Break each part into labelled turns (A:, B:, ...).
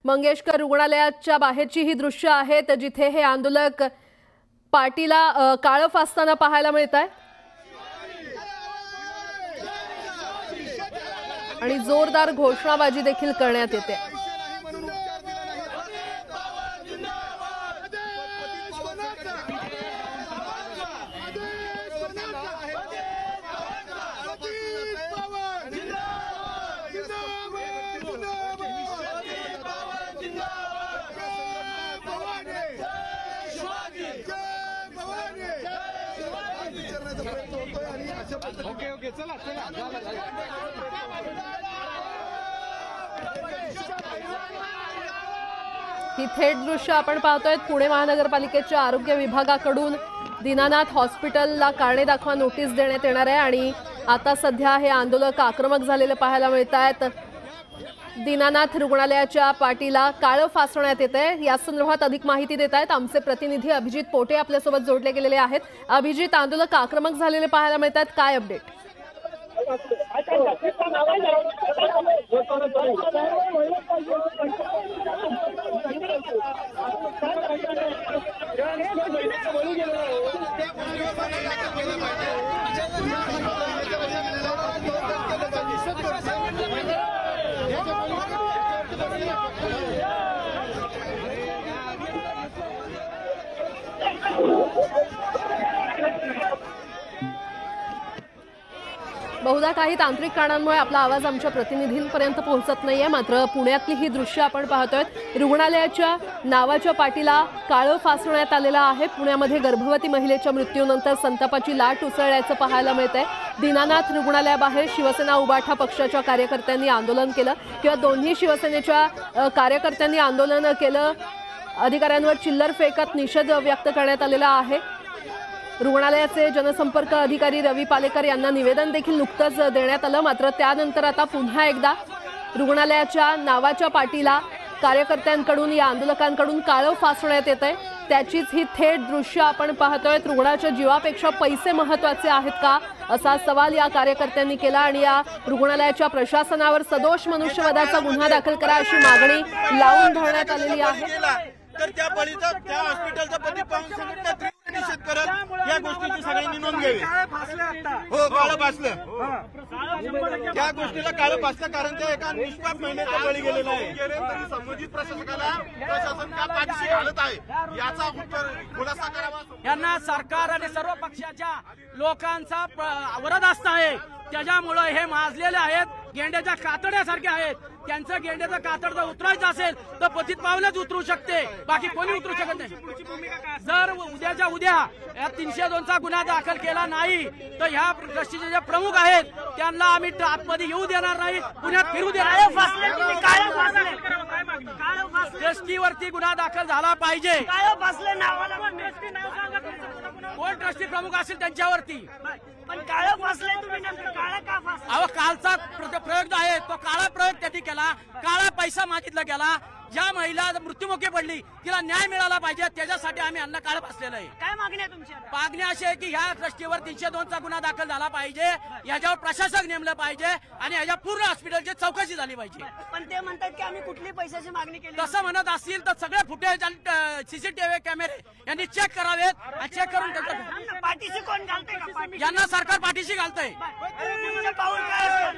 A: मंगेशकर रुग्णालयाच्या बाहेरची ही दृश्य आहेत जिथे हे आंदोलक पार्टीला काळं फासताना पाहायला मिळतात आणि जोरदार घोषणाबाजी देखील करण्यात येते।
B: ओके चला
A: ही थेट दृश्य आपण पाहतोय पुणे महानगरपालिकेच्या आरोग्य विभागाकडून दीनानाथ हॉस्पिटलला कारणे दाखवा नोटीस देण्यात येणार आहे आणि आता सध्या हे आंदोलक आक्रमक झालेले पाहायला मिळतात। दीनानाथ रुग्णालयाच्या पार्टीला काळं फासण्यात येते। या संदर्भात अधिक माहिती देत आहेत आमचे प्रतिनिधी अभिजित पोटे आपल्यासोबत जोडले गेलेले आहेत। अभिजित, आंदोलक आक्रमक झालेले पाहायला मिळतात, काय अपडेट? बहुधा काही तांत्रिक कारणांमुळे आपला आवाज आमच्या प्रतिनिधींपर्यंत पोहोचत नाहीये, मात्र पुण्यातली ही दृश्य आपण पाहतोय। रुग्णालयाच्या नावाच्या पाटीला काळं फासण्यात आलेलं आहे। पुण्यामध्ये गर्भवती महिलेच्या मृत्यूनंतर संतापाची लाट उसळल्याचं पाहायला मिळतंय। दीनानाथ रुग्णालयाबाहेर शिवसेना उबाठा पक्षाच्या कार्यकर्त्यांनी आंदोलन केलं किंवा दोन्ही शिवसेनेच्या कार्यकर्त्यांनी आंदोलन केलं। अधिकाऱ्यांवर चिल्लर फेकत निषेध व्यक्त करण्यात आलेला आहे। रुग्णालयाचे जनसंपर्क अधिकारी रवी पालेकर यांना निवेदन देखील नुकतंच देण्यात आलं, मात्र त्यानंतर आता पुन्हा एकदा रुग्णालयाच्या नावाच्या पाटीला कार्यकर्त्यांकडून या आंदोलकांकडून काळं फासण्यात येतंय। त्याचीच ही थेट दृश्य आपण पाहतोय। रुग्णाच्या जीवापेक्षा पैसे महत्त्वाचे आहेत का असा सवाल या कार्यकर्त्यांनी केला आणि या रुग्णालयाच्या प्रशासनावर सदोष मनुष्यवधाचा गुन्हा दाखल करा अशी मागणी लावून धरण्यात आलेली आहे।
C: तर त्या बळीचा त्या हॉस्पिटलचा पती पाहून संघटना तीव्र निषेध करत या गोष्टीची सगळ्यांनी नोंद घ्यावी। हो, काळं फासलं, त्या गोष्टीला काळं फासलं कारण ते एका निष्पाप महिलेचा बळी गेलेला आहे। तरी संबंधित प्रशासकाला प्रशासन का पाठीशी घालत आहे याचा उत्तर खुलासा करावा।
D: यांना सरकार आणि सर्व पक्षाच्या लोकांचा वरदहस्त आहे, त्याच्यामुळे हे माजलेले आहेत, गेंड्याच्या कातड्यासारखे आहेत। त्यांचं गेंड्याचं कातड जर उतरायचं असेल तर पतित पावलेच उतरू शकते, बाकी कोणी उतरू शकत नाही। जर उद्याच्या उद्या या 302चा गुन्हा दाखल केला नाही तर ह्या ट्रस्टीचे जे प्रमुख आहेत त्यांना आम्ही आतमध्ये येऊ देणार नाही, पुण्यात फिरू देणार नाही। ट्रस्टीवरती गुन्हा दाखल झाला पाहिजे। कोण ट्रस्टी प्रमुख असेल त्यांच्यावरती
E: पण काळं फासले तुम्ही, काळा का फासले?
D: अहो, कालचा प्रयोग आहे तो काळा प्रयोग त्यांनी केला, काळा पैसा मागितला गेला। ज्या महिला मृत्युमुखी पडली तिला न्याय मिळाला पाहिजे, त्याच्यासाठी आम्ही यांना काळं फासलेलं आहे।
E: काय मागणी आहे तुमची?
D: मागणी अशी आहे की ह्या ट्रस्टीवर 302चा गुन्हा दाखल झाला पाहिजे, याच्यावर प्रशासक नेमलं पाहिजे आणि याच्या पूर्ण हॉस्पिटलची चौकशी झाली पाहिजे।
E: पण ते म्हणतात की आम्ही कुठली पैशाची मागणी केली?
D: तसं म्हणत असतील तर सगळे फुटेज आणि सीसीटीव्ही कॅमेरे यांनी चेक करावेत आणि चेक करून
E: त्यांना पाठीशी कोण घालतंय का?
D: यांना सरकार पाठीशी घालतंय।
E: पाऊल काय?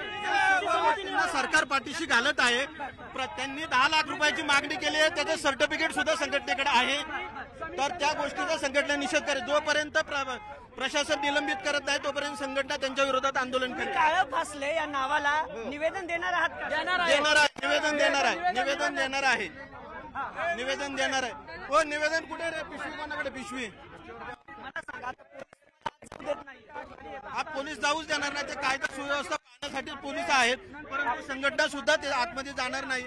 C: सरकार पाठीशी घालत आहे। त्यांनी 10 लाख रुपयाची मागणी केली आहे, त्याचं सर्टिफिकेट सुद्धा संघटनेकडे आहे। तर त्या गोष्टीचा संघटना निषेध करेल। जोपर्यंत प्रशासन निलंबित करत नाही तोपर्यंत संघटना त्यांच्या विरोधात आंदोलन करेल।
E: काळं फासले या नावाला निवेदन देणार आहात?
D: देणार आहे,
C: निवेदन देणार आहे, निवेदन देणार आहे, निवेदन देणार आहे। हो, निवेदन कुठे रे? पिशवी कोणाकडे? पिशवी हा पोलीस जाऊच देणार नाही। ते कायदा सुव्यवस्था पाहण्यासाठी पोलीस आहेत, परंतु संघटना सुद्धा ते आतमध्ये जाणार नाही।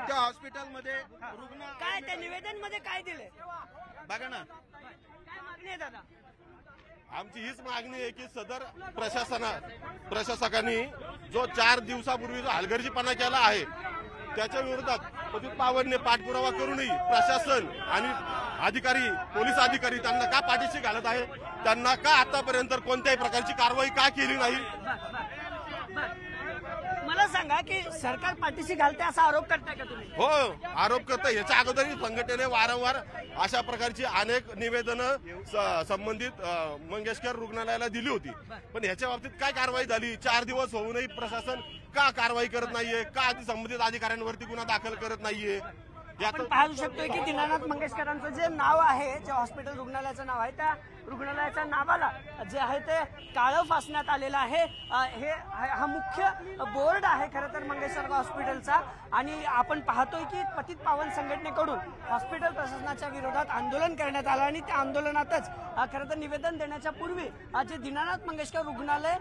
C: त्या हॉस्पिटलमध्ये रुग्ण
E: काय त्या निवेदन मध्ये काय दिले
C: बघा ना।
E: काय मागणी आहे दादा?
F: आमची हीच मागणी आहे की सदर प्रशासकांनी जो 4 दिवसापूर्वी जो हलगर्जीपणा केला आहे त्याच्या विरोधात पतित पावनने पाठपुरावा करूनही प्रशासन आणि अधिकारी, पोलीस अधिकारी त्यांना का पाठीशी घालत आहे? त्यांना का आतापर्यंत कोणत्याही प्रकारची कारवाई का केली नाही?
E: मला सांगा की सरकार पाठीशी घालते असा आरोप करताय का तुम्ही?
F: हो, आरोप करतोय. याच्या अगोदरही संघटनेने वारंवार अशा प्रकारची अनेक निवेदनं संबंधित मंगेशकर रुग्णालयाला दिली होती, पण ह्याच्या बाबतीत काय कारवाई झाली? 4 दिवस होऊनही प्रशासन का कारवाई करत नाहीये? का संबंधित अधिकाऱ्यांवरती गुन्हा दाखल करत नाहीये?
E: आपण पाहू शकतोय की दीनानाथ मंगेशकरांचं जे नाव आहे, जे हॉस्पिटल रुग्णालयाचं नाव आहे, त्या रुग्णालयाच्या नावाला जे आहे ते काळं फासण्यात आलेलं आहे. हा मुख्य बोर्ड आहे खरं तर मंगेशकर हॉस्पिटलचा. आणि आपण पाहतोय की पतित पावन संघटनेकडून हॉस्पिटल प्रशासनाच्या विरोधात आंदोलन करण्यात आलं आणि त्या आंदोलनातच खरं तर निवेदन देण्याच्या पूर्वी जे दीनानाथ मंगेशकर रुग्णालय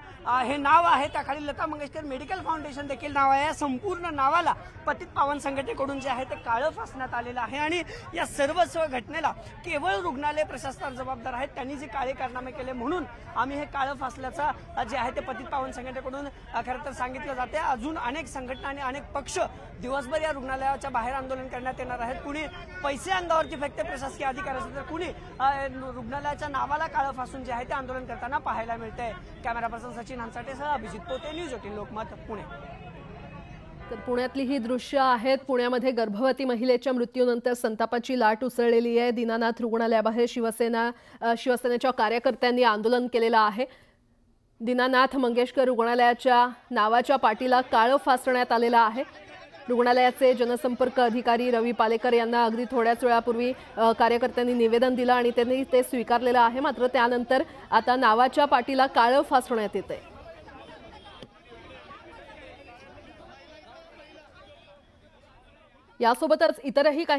E: हे नाव आहे, त्याखाली लता मंगेशकर मेडिकल फाउंडेशन देखील नाव आहे. या संपूर्ण नावाला पतित पावन संघटनेकडून जे आहे ते काळं फासण्यात आलेलं आहे. आणि या सर्व घटनेला केवळ रुग्णालय प्रशासनावर जबाबदार आहेत. त्यांनी जे काळे कारनामे केले म्हणून आम्ही हे काळं फासल्याचं जे आहे ते पतित पावन संघटनेकडून खरं तर सांगितलं जाते. अजून अनेक संघटना आणि अनेक पक्ष दिवसभर या रुग्णालयाच्या बाहेर आंदोलन करण्यात येणार आहेत. कुणी पैसे अंगावरती फेकते प्रशासकीय अधिकारी असेल तर कुणी रुग्णालयाच्या नावाला काळं फासून जे आहे ते आंदोलन करताना पाहायला मिळतंय. कॅमेरा पर्सन सचिन हंसाटेसह अभिजित पोते, न्यूज 18 लोकमत, पुणे.
A: तर पुण्यातली ही दृश्य आहेत. पुण्यामध्ये गर्भवती महिलेच्या मृत्यूनंतर संतापाची लाट उसळलेली आहे. दीनानाथ रुग्णालयाबाहेर शिवसेनेच्या कार्यकर्त्यांनी आंदोलन केलेलं आहे. दीनानाथ मंगेशकर रुग्णालयाच्या नावाच्या पाटीला काळं फासण्यात आलेलं आहे. रुग्णालयाचे जनसंपर्क अधिकारी रवी पालेकर यांना अगदी थोड्याच वेळापूर्वी कार्यकर्त्यांनी निवेदन दिलं आणि त्यांनी ते स्वीकारलेलं आहे. मात्र त्यानंतर आता नावाच्या पाटीला काळं फासण्यात येतंय. यासोबतच इतरही काही